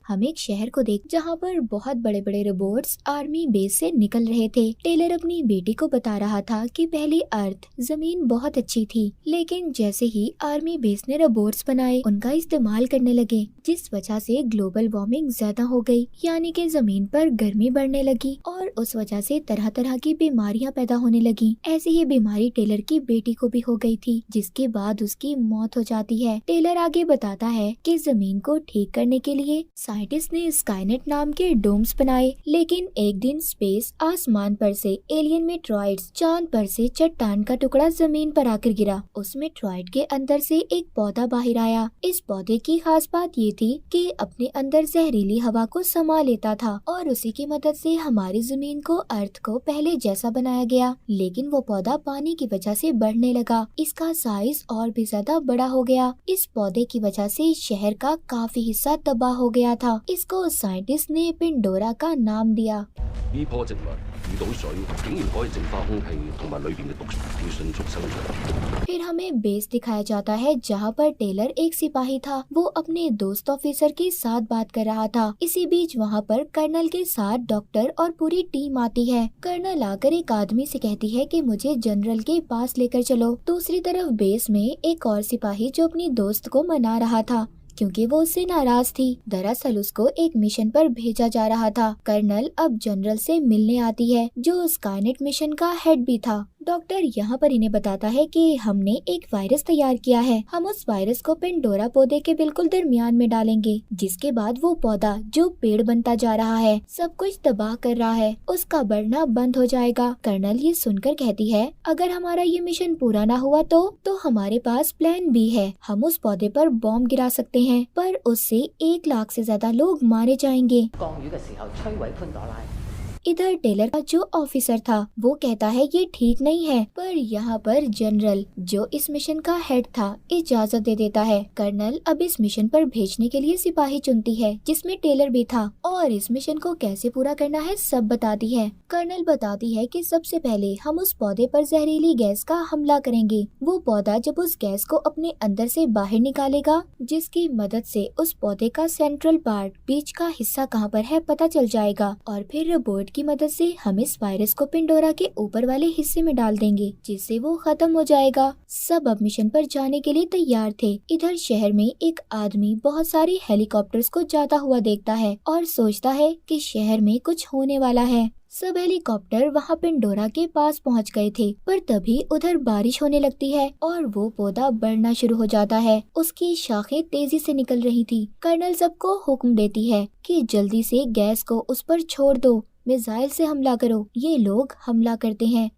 हम एक शहर को देख जहाँ पर बहुत बड़े बड़े रोबोट्स आर्मी बेस से निकल रहे थे। टेलर अपनी बेटी को बता रहा था कि पहली अर्थ जमीन बहुत अच्छी थी, लेकिन जैसे ही आर्मी बेस ने रोबोट्स बनाए उनका इस्तेमाल करने लगे, जिस वजह से ग्लोबल वार्मिंग ज्यादा हो गई, यानी कि जमीन पर गर्मी बढ़ने लगी और उस वजह से तरह तरह की बीमारियां पैदा होने लगी। ऐसी ही बीमारी टेलर की बेटी को भी हो गई थी, जिसके बाद उसकी मौत हो जाती है। टेलर आगे बताता है कि जमीन को ठीक करने के लिए साइंटिस्ट ने स्काईनेट नाम के डोम्स बनाए, लेकिन एक दिन स्पेस आसमान पर से एलियन मेट्रॉइड्स चांद पर से चट्टान का टुकड़ा जमीन पर आकर गिरा। उस मेट्रॉइड के अंदर से एक पौधा बाहर आया। इस पौधे की खास बात ये थी कि अपने अंदर जहरीली हवा को समा लेता था और उसी की मदद से हमारी जमीन को अर्थ को पहले जैसा बनाया गया। लेकिन वो पौधा पानी की वजह से बढ़ने लगा, इसका साइज और भी ज्यादा बड़ा हो गया। इस पौधे की वजह से शहर का काफी हिस्सा तबाह हो गया था। इसको साइंटिस्ट ने पिंडोरा का नाम दिया। 呢棵植物遇到水，竟然可以淨化空氣同埋裏邊嘅毒素，要迅速生長。 फिर हमें बेस दिखाया जाता है जहाँ पर टेलर एक सिपाही था। वो अपने दोस्त ऑफिसर के साथ बात कर रहा था। इसी बीच वहाँ पर कर्नल के साथ डॉक्टर और पूरी टीम आती है। कर्नल आकर एक आदमी से कहती है कि मुझे जनरल के पास लेकर चलो। दूसरी तरफ बेस में एक और सिपाही जो अपनी दोस्त को मना रहा था, क्योंकि वो उससे नाराज थी। दरअसल उसको एक मिशन पर भेजा जा रहा था। कर्नल अब जनरल से मिलने आती है, जो स्काईनेट मिशन का हेड भी था। डॉक्टर यहाँ पर इन्हें बताता है कि हमने एक वायरस तैयार किया है। हम उस वायरस को पेंडोरा पौधे के बिल्कुल दरमियान में डालेंगे, जिसके बाद वो पौधा जो पेड़ बनता जा रहा है, सब कुछ तबाह कर रहा है, उसका बढ़ना बंद हो जाएगा। कर्नल ये सुनकर कहती है, अगर हमारा ये मिशन पूरा ना हुआ तो हमारे पास प्लान बी है। हम उस पौधे पर बॉम्ब गिरा सकते हैं, पर उससे 1 लाख से ज्यादा लोग मारे जाएंगे। इधर टेलर का जो ऑफिसर था वो कहता है ये ठीक नहीं है, पर यहाँ पर जनरल जो इस मिशन का हेड था इजाजत दे देता है। कर्नल अब इस मिशन पर भेजने के लिए सिपाही चुनती है, जिसमें टेलर भी था, और इस मिशन को कैसे पूरा करना है सब बताती है। कर्नल बताती है कि सबसे पहले हम उस पौधे पर जहरीली गैस का हमला करेंगे। वो पौधा जब उस गैस को अपने अंदर से बाहर निकालेगा, जिसकी मदद से उस पौधे का सेंट्रल पार्ट, बीच का हिस्सा कहाँ पर है पता चल जाएगा, और फिर रोबोट की मदद से हम इस वायरस को पिंडोरा के ऊपर वाले हिस्से में डाल देंगे, जिससे वो खत्म हो जाएगा। सब अब मिशन पर जाने के लिए तैयार थे। इधर शहर में एक आदमी बहुत सारे हेलीकॉप्टर्स को जाता हुआ देखता है और सोचता है कि शहर में कुछ होने वाला है। सब हेलीकॉप्टर वहाँ पिंडोरा के पास पहुँच गए थे, पर तभी उधर बारिश होने लगती है और वो पौधा बढ़ना शुरू हो जाता है। उसकी शाखें तेजी से निकल रही थी। कर्नल सबको हुक्म देती है कि जल्दी से गैस को उस पर छोड़ दो, मिसाइल से हमला करो। ये लोग हमला करते हैं,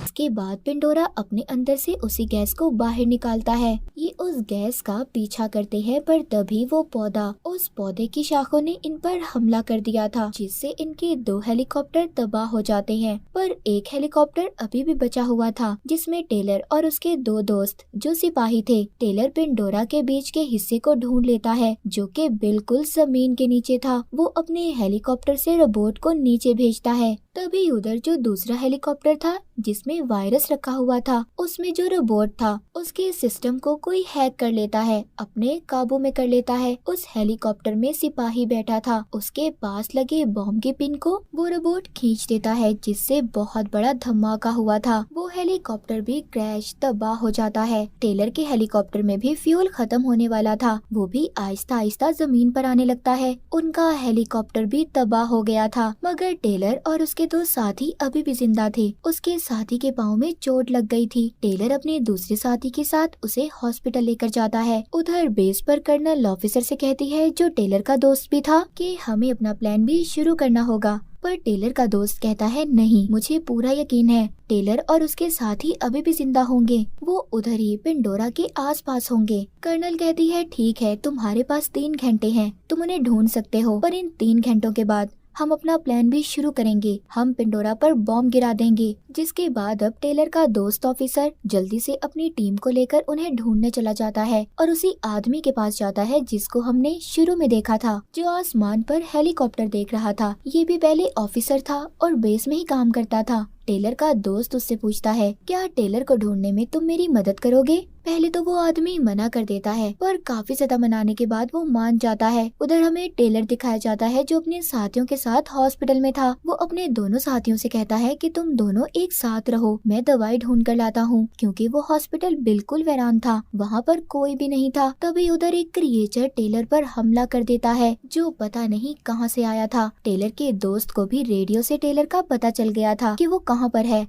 इसके बाद पिंडोरा अपने अंदर से उसी गैस को बाहर निकालता है। ये उस गैस का पीछा करते हैं, पर तभी वो पौधा, उस पौधे की शाखों ने इन पर हमला कर दिया था, जिससे इनके 2 हेलीकॉप्टर तबाह हो जाते हैं। पर एक हेलीकॉप्टर अभी भी बचा हुआ था, जिसमें टेलर और उसके 2 दोस्त जो सिपाही थे। टेलर पिंडोरा के बीच के हिस्से को ढूंढ लेता है, जो कि बिल्कुल जमीन के नीचे था। वो अपने हेलीकॉप्टर से रोबोट को नीचे भेजता है। तभी उधर जो दूसरा हेलीकॉप्टर था, जिसमें वायरस रखा हुआ था, उसमें जो रोबोट था उसके सिस्टम को कोई हैक कर लेता है, अपने काबू में कर लेता है। उस हेलीकॉप्टर में सिपाही बैठा था, उसके पास लगे बॉम्ब के पिन को वो रोबोट खींच देता है, जिससे बहुत बड़ा धमाका हुआ था। वो हेलीकॉप्टर भी क्रैश तबाह हो जाता है। टेलर के हेलीकॉप्टर में भी फ्यूल खत्म होने वाला था, वो भी आहिस्ता आहिस्ता जमीन पर आने लगता है। उनका हेलीकॉप्टर भी तबाह हो गया था, मगर टेलर और उसके 2 साथी अभी भी जिंदा थे। उसके साथी के पाँव में चोट लग गई थी। टेलर अपने दूसरे साथी के साथ उसे हॉस्पिटल लेकर जाता है। उधर बेस पर कर्नल ऑफिसर से कहती है, जो टेलर का दोस्त भी था, कि हमें अपना प्लान भी शुरू करना होगा। पर टेलर का दोस्त कहता है, नहीं, मुझे पूरा यकीन है टेलर और उसके साथी अभी भी जिंदा होंगे, वो उधर ही पिंडोरा के आसपास होंगे। कर्नल कहती है, ठीक है, तुम्हारे पास 3 घंटे हैं, तुम उन्हें ढूंढ सकते हो, पर इन 3 घंटों के बाद हम अपना प्लान भी शुरू करेंगे। हम पिंडोरा पर बॉम्ब गिरा देंगे। जिसके बाद अब टेलर का दोस्त ऑफिसर जल्दी से अपनी टीम को लेकर उन्हें ढूंढने चला जाता है और उसी आदमी के पास जाता है जिसको हमने शुरू में देखा था, जो आसमान पर हेलीकॉप्टर देख रहा था। ये भी पहले ऑफिसर था और बेस में ही काम करता था। टेलर का दोस्त उससे पूछता है, क्या टेलर को ढूंढने में तुम मेरी मदद करोगे? पहले तो वो आदमी मना कर देता है, पर काफी ज्यादा मनाने के बाद वो मान जाता है। उधर हमें टेलर दिखाया जाता है जो अपने साथियों के साथ हॉस्पिटल में था। वो अपने दोनों साथियों से कहता है कि तुम दोनों एक साथ रहो, मैं दवाई ढूंढ कर लाता हूँ, क्योंकि वो हॉस्पिटल बिल्कुल वीरान था, वहाँ पर कोई भी नहीं था। तभी उधर एक क्रिएचर टेलर पर हमला कर देता है, जो पता नहीं कहाँ से आया था। टेलर के दोस्त को भी रेडियो से टेलर का पता चल गया था कि वो कहाँ पर है।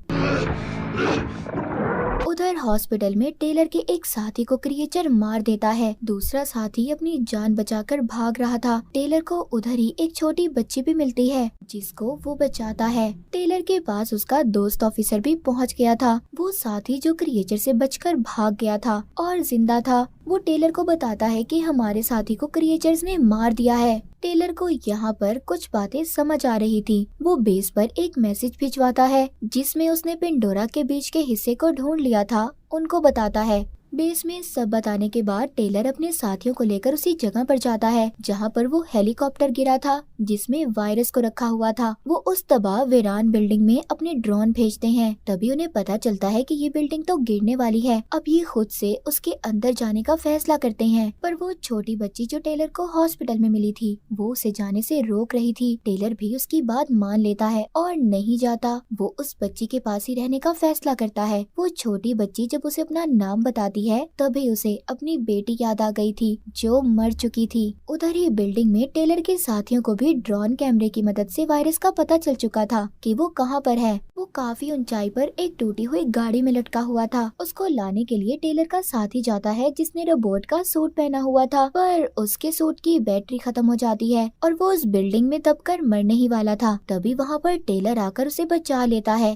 उधर हॉस्पिटल में टेलर के एक साथी को क्रिएचर मार देता है। दूसरा साथी अपनी जान बचाकर भाग रहा था। टेलर को उधर ही एक छोटी बच्ची भी मिलती है, जिसको वो बचाता है। टेलर के पास उसका दोस्त ऑफिसर भी पहुंच गया था। वो साथी जो क्रिएचर से बचकर भाग गया था और जिंदा था, वो टेलर को बताता है कि हमारे साथी को क्रिएचर्स ने मार दिया है। टेलर को यहाँ पर कुछ बातें समझ आ रही थी। वो बेस पर एक मैसेज भिजवाता है, जिसमें उसने पेंडोरा के बीच के हिस्से को ढूंढ लिया था, उनको बताता है। बेस में सब बताने के बाद टेलर अपने साथियों को लेकर उसी जगह पर जाता है जहां पर वो हेलीकॉप्टर गिरा था, जिसमें वायरस को रखा हुआ था। वो उस तबाह वीरान बिल्डिंग में अपने ड्रोन भेजते हैं। तभी उन्हें पता चलता है कि ये बिल्डिंग तो गिरने वाली है। अब ये खुद से उसके अंदर जाने का फैसला करते हैं, पर वो छोटी बच्ची जो टेलर को हॉस्पिटल में मिली थी, वो उसे जाने से रोक रही थी। टेलर भी उसकी बात मान लेता है और नहीं जाता। वो उस बच्ची के पास ही रहने का फैसला करता है। वो छोटी बच्ची जब उसे अपना नाम बताती है, तभी उसे अपनी बेटी याद आ गई थी, जो मर चुकी थी। उधर ही बिल्डिंग में टेलर के साथियों को भी ड्रोन कैमरे की मदद से वायरस का पता चल चुका था कि वो कहाँ पर है। वो काफी ऊंचाई पर एक टूटी हुई गाड़ी में लटका हुआ था। उसको लाने के लिए टेलर का साथी जाता है, जिसने रोबोट का सूट पहना हुआ था, पर उसके सूट की बैटरी खत्म हो जाती है और वो उस बिल्डिंग में दबकर मरने ही वाला था। तभी वहाँ पर टेलर आकर उसे बचा लेता है।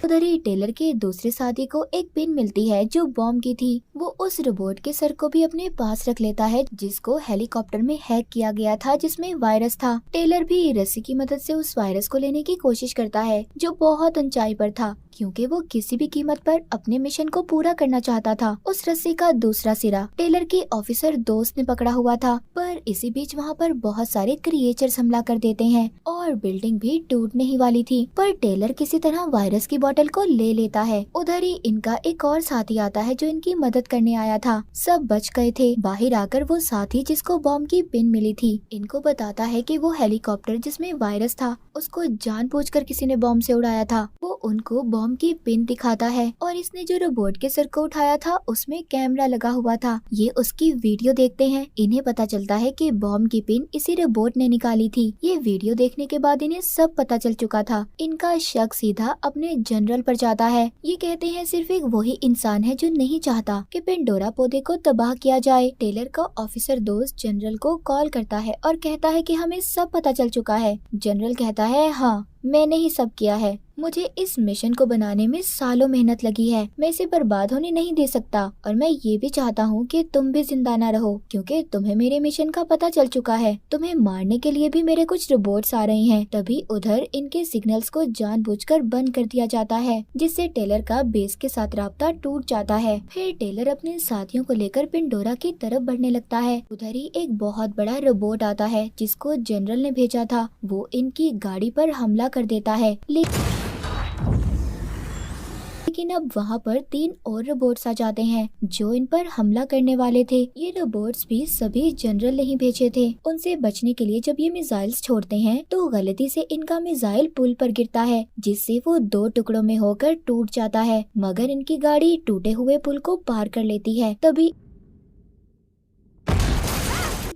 उधर ही टेलर के दूसरे साथी को एक पिन मिलती है जो बॉम्ब की थी। वो उस रोबोट के सर को भी अपने पास रख लेता है, जिसको हेलीकॉप्टर में हैक किया गया था, जिसमें वायरस था। टेलर भी रस्सी की मदद से उस वायरस को लेने की कोशिश करता है, जो बहुत ऊंचाई पर था, क्योंकि वो किसी भी कीमत पर अपने मिशन को पूरा करना चाहता था। उस रस्सी का दूसरा सिरा टेलर के ऑफिसर दोस्त ने पकड़ा हुआ था, पर इसी बीच वहाँ पर बहुत सारे क्रिएचर्स हमला कर देते हैं और बिल्डिंग भी टूटने ही वाली थी। पर टेलर किसी तरह वायरस की बोतल को ले लेता है। उधर ही इनका एक और साथी आता है जो इनकी मदद करने आया था। सब बच गए थे। बाहर आकर वो साथी जिसको बॉम्ब की पिन मिली थी, इनको बताता है कि वो हेलीकॉप्टर जिसमें वायरस था, उसको जानबूझकर किसी ने बॉम्ब से उड़ाया था। वो उनको बॉम्ब की पिन दिखाता है और इसने जो रोबोट के सर को उठाया था, उसमें कैमरा लगा हुआ था। ये उसकी वीडियो देखते हैं। इन्हें पता चलता है कि बॉम्ब की पिन इसी रोबोट ने निकाली थी। ये वीडियो देखने के बाद इन्हें सब पता चल चुका था। इनका शक सीधा अपने जनरल पर जाता है। ये कहते हैं सिर्फ एक वही इंसान है जो नहीं चाहता कि पेंडोरा पौधे को तबाह किया जाए। टेलर का ऑफिसर दोस्त जनरल को कॉल करता है और कहता है कि हमें सब पता चल चुका है। जनरल कहता है, हाँ, मैंने ही सब किया है। मुझे इस मिशन को बनाने में सालों मेहनत लगी है। मैं इसे बर्बाद होने नहीं दे सकता और मैं ये भी चाहता हूँ कि तुम भी जिंदा न रहो, क्योंकि तुम्हें मेरे मिशन का पता चल चुका है। तुम्हें मारने के लिए भी मेरे कुछ रोबोट्स आ रहे हैं। तभी उधर इनके सिग्नल्स को जानबूझकर बंद कर दिया जाता है, जिससे टेलर का बेस के साथ राब्ता टूट जाता है। फिर टेलर अपने साथियों को लेकर पेंडोरा की तरफ बढ़ने लगता है। उधर ही एक बहुत बड़ा रोबोट आता है, जिसको जनरल ने भेजा था। वो इनकी गाड़ी पर हमला कर देता है, लेकिन अब वहाँ पर 3 और रोबोट्स आ जाते हैं जो इन पर हमला करने वाले थे। ये रोबोट्स भी सभी जनरल नहीं भेजे थे। उनसे बचने के लिए जब ये मिसाइल्स छोड़ते हैं तो गलती से इनका मिसाइल पुल पर गिरता है, जिससे वो 2 टुकड़ों में होकर टूट जाता है। मगर इनकी गाड़ी टूटे हुए पुल को पार कर लेती है। तभी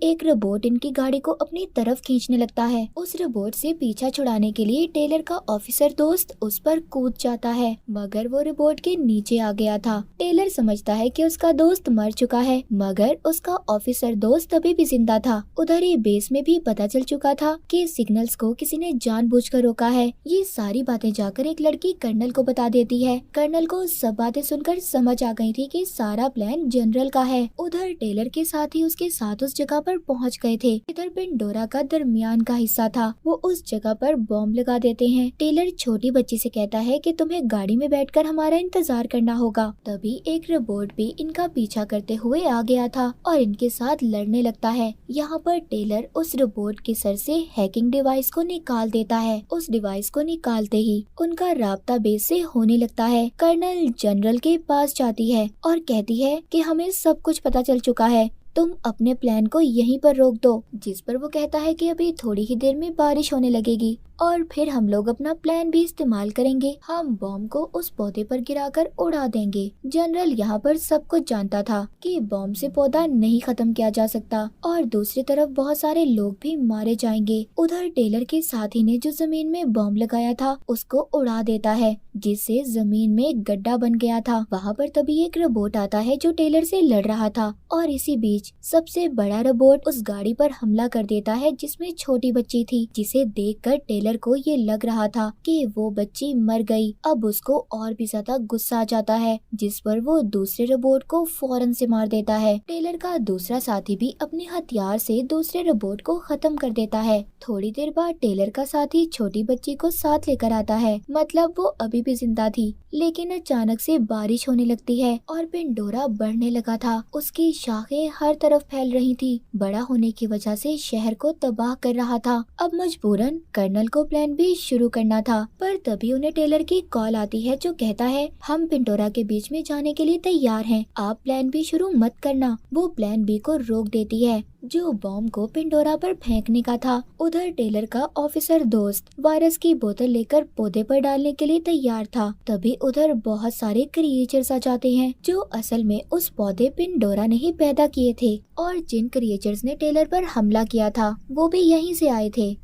एक रोबोट इनकी गाड़ी को अपनी तरफ खींचने लगता है। उस रोबोट से पीछा छुड़ाने के लिए टेलर का ऑफिसर दोस्त उस पर कूद जाता है, मगर वो रोबोट के नीचे आ गया था। टेलर समझता है कि उसका दोस्त मर चुका है, मगर उसका ऑफिसर दोस्त अभी भी जिंदा था। उधर ही बेस में भी पता चल चुका था कि सिग्नल्स को किसी ने जानबूझकर रोका है। ये सारी बातें जाकर एक लड़की कर्नल को बता देती है। कर्नल को सब बातें सुनकर समझ आ गई थी कि सारा प्लान जनरल का है। उधर टेलर के साथ ही उसके साथ उस जगह पर पहुंच गए थे। इधर पेंडोरा का दरमियान का हिस्सा था, वो उस जगह पर बॉम्ब लगा देते हैं। टेलर छोटी बच्ची से कहता है कि तुम्हें गाड़ी में बैठकर हमारा इंतजार करना होगा। तभी एक रोबोट भी इनका पीछा करते हुए आ गया था और इनके साथ लड़ने लगता है। यहाँ पर टेलर उस रोबोट के सर से हैकिंग डिवाइस को निकाल देता है। उस डिवाइस को निकालते ही उनका राब्ता बेस से होने लगता है। कर्नल जनरल के पास जाती है और कहती है कि हमें सब कुछ पता चल चुका है, तुम अपने प्लान को यहीं पर रोक दो। जिस पर वो कहता है कि अभी थोड़ी ही देर में बारिश होने लगेगी और फिर हम लोग अपना प्लान भी इस्तेमाल करेंगे, हम बॉम्ब को उस पौधे पर गिराकर उड़ा देंगे। जनरल यहाँ पर सब कुछ जानता था कि बॉम्ब से पौधा नहीं खत्म किया जा सकता और दूसरी तरफ बहुत सारे लोग भी मारे जाएंगे। उधर टेलर के साथी ने जो जमीन में बॉम्ब लगाया था उसको उड़ा देता है, जिससे जमीन में एक गड्ढा बन गया था। वहाँ पर तभी एक रोबोट आता है जो टेलर से लड़ रहा था और इसी बीच सबसे बड़ा रोबोट उस गाड़ी पर हमला कर देता है जिसमें छोटी बच्ची थी, जिसे देखकर टेलर को ये लग रहा था कि वो बच्ची मर गई। अब उसको और भी ज्यादा गुस्सा आ जाता है, जिस पर वो दूसरे रोबोट को फौरन से मार देता है। टेलर का दूसरा साथी भी अपने हथियार से दूसरे रोबोट को खत्म कर देता है। थोड़ी देर बाद टेलर का साथी छोटी बच्ची को साथ लेकर आता है, मतलब वो अभी भी जिंदा थी। लेकिन अचानक से बारिश होने लगती है और पेंडोरा बढ़ने लगा था। उसकी शाखें हर तरफ फैल रही थी, बड़ा होने की वजह से शहर को तबाह कर रहा था। अब मजबूरन कर्नल को प्लान बी शुरू करना था, पर तभी उन्हें टेलर की कॉल आती है जो कहता है हम पेंडोरा के बीच में जाने के लिए तैयार हैं, आप प्लान बी शुरू मत करना। वो प्लान बी को रोक देती है जो बॉम्ब को पेंडोरा पर फेंकने का था। उधर टेलर का ऑफिसर दोस्त वायरस की बोतल लेकर पौधे पर डालने के लिए तैयार था। तभी उधर बहुत सारे क्रिएचर्स आ जाते हैं जो असल में उस पौधे पेंडोरा ने ही पैदा किए थे और जिन क्रिएचर्स ने टेलर पर हमला किया था वो भी यहीं से आए थे।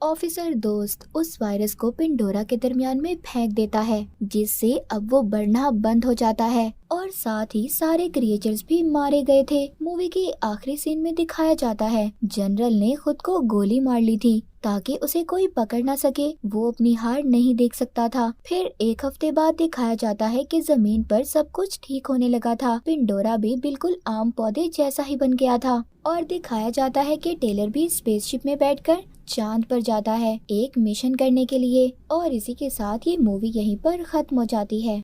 ऑफिसर दोस्त उस वायरस को पेंडोरा के दरमियान में फेंक देता है, जिससे अब वो बढ़ना बंद हो जाता है और साथ ही सारे क्रिएचर्स भी मारे गए थे। मूवी के आखिरी सीन में दिखाया जाता है जनरल ने खुद को गोली मार ली थी ताकि उसे कोई पकड़ ना सके, वो अपनी हार नहीं देख सकता था। फिर एक हफ्ते बाद दिखाया जाता है कि जमीन पर सब कुछ ठीक होने लगा था, पेंडोरा भी बिल्कुल आम पौधे जैसा ही बन गया था और दिखाया जाता है कि टेलर भी स्पेसशिप में बैठकर चांद पर जाता है एक मिशन करने के लिए। और इसी के साथ ये मूवी यहीं पर खत्म हो जाती है।